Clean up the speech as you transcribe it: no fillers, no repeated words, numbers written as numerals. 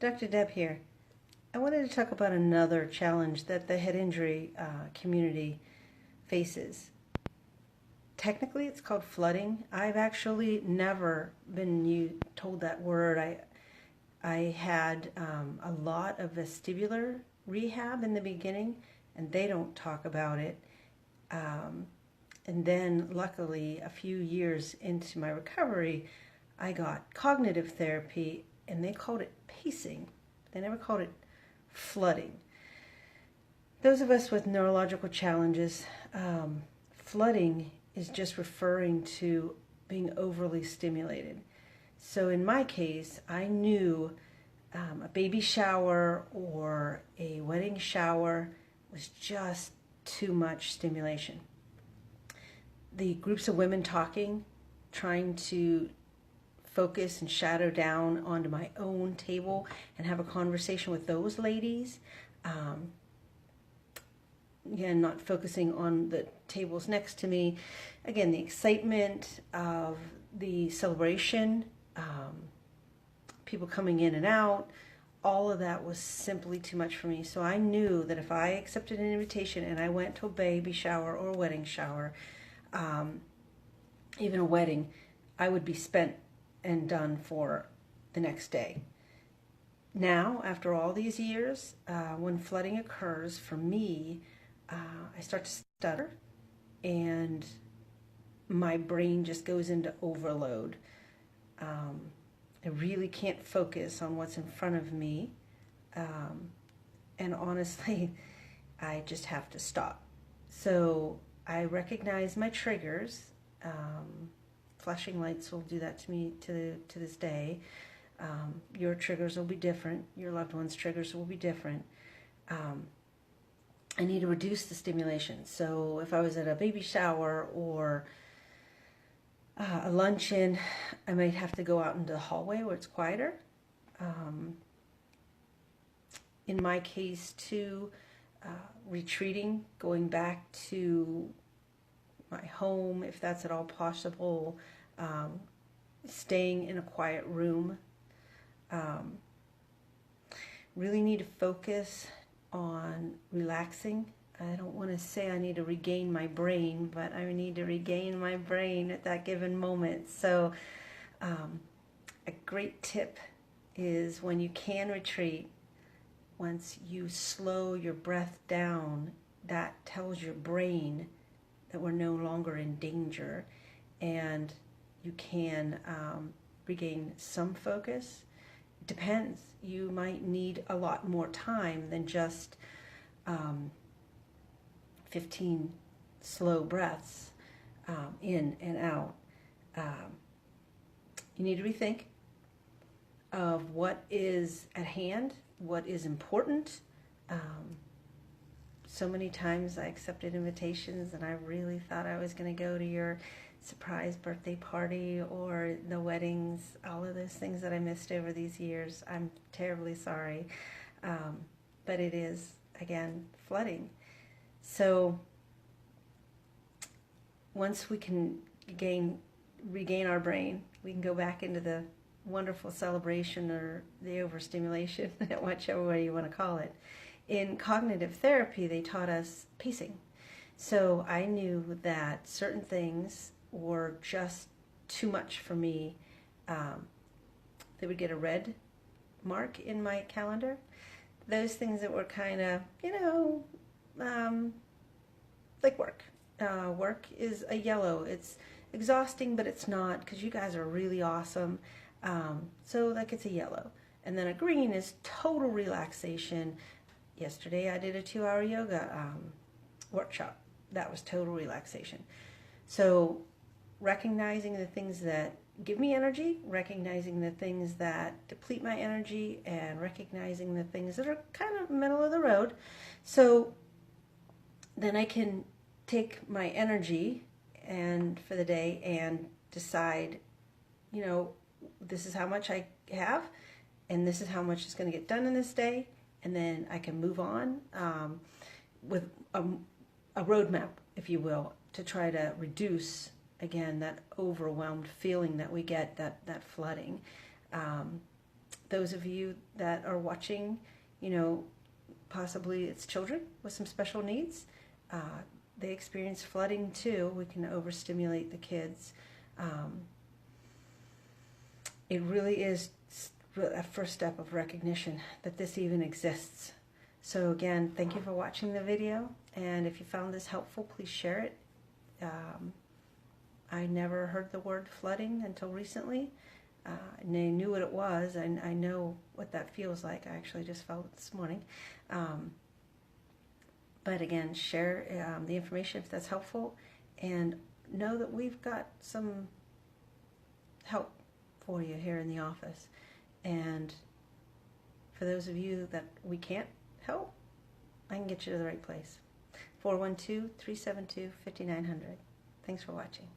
Dr. Deb here. I wanted to talk about another challenge that the head injury community faces. Technically, it's called flooding. I've actually never been told that word. I had a lot of vestibular rehab in the beginning, and they don't talk about it. And then, luckily, a few years into my recovery, I got cognitive therapy, and they called it pacing. They never called it flooding. Those of us with neurological challenges, flooding is just referring to being overly stimulated. So in my case, I knew a baby shower or a wedding shower was just too much stimulation. The groups of women talking, trying to focus and shadow down onto my own table and have a conversation with those ladies. Again, not focusing on the tables next to me. Again, the excitement of the celebration, people coming in and out, all of that was simply too much for me. So I knew that if I accepted an invitation and I went to a baby shower or a wedding shower, even a wedding, I would be spent and done for the next day. Now, after all these years, when flooding occurs, for me, I start to stutter and my brain just goes into overload. I really can't focus on what's in front of me. And honestly, I just have to stop. So I recognize my triggers. Flashing lights will do that to me to this day. Your triggers will be different. Your loved one's triggers will be different. I need to reduce the stimulation. So if I was at a baby shower or a luncheon, I might have to go out into the hallway where it's quieter. In my case, too, retreating, going back to my home, if that's at all possible, staying in a quiet room. Really need to focus on relaxing. I don't want to say I need to regain my brain, but I need to regain my brain at that given moment. So a great tip is when you can retreat, once you slow your breath down, that tells your brain that we're no longer in danger, and you can regain some focus. It depends. You might need a lot more time than just 15 slow breaths in and out. You need to rethink of what is at hand, what is important. So many times I accepted invitations and I really thought I was going to go to your surprise birthday party or the weddings, all of those things that I missed over these years. I'm terribly sorry. But it is, again, flooding. So once we can regain our brain, we can go back into the wonderful celebration or the overstimulation, whichever way you want to call it. In cognitive therapy, they taught us pacing. So I knew that certain things were just too much for me. They would get a red mark in my calendar. Those things that were kind of, like work. Work is a yellow. It's exhausting, but it's not, because you guys are really awesome. So like it's a yellow. And then a green is total relaxation. Yesterday I did a 2-hour yoga workshop. That was total relaxation. So recognizing the things that give me energy, recognizing the things that deplete my energy, and recognizing the things that are kind of middle of the road. So then I can take my energy and for the day and decide, this is how much I have, and this is how much is going to get done in this day, and then I can move on with a roadmap, if you will, to try to reduce, again, that overwhelmed feeling that we get, that flooding. those of you that are watching, possibly it's children with some special needs. They experience flooding too. We can overstimulate the kids. It really is a first step of recognition that this even exists. So again, thank you for watching the video, and if you found this helpful, please share it. I never heard the word flooding until recently. And I knew what it was. I know what that feels like. I actually just felt it this morning. But again, share the information if that's helpful, and know that we've got some help for you here in the office. And for those of you that we can't help, I can get you to the right place. 412-372-5900. Thanks for watching.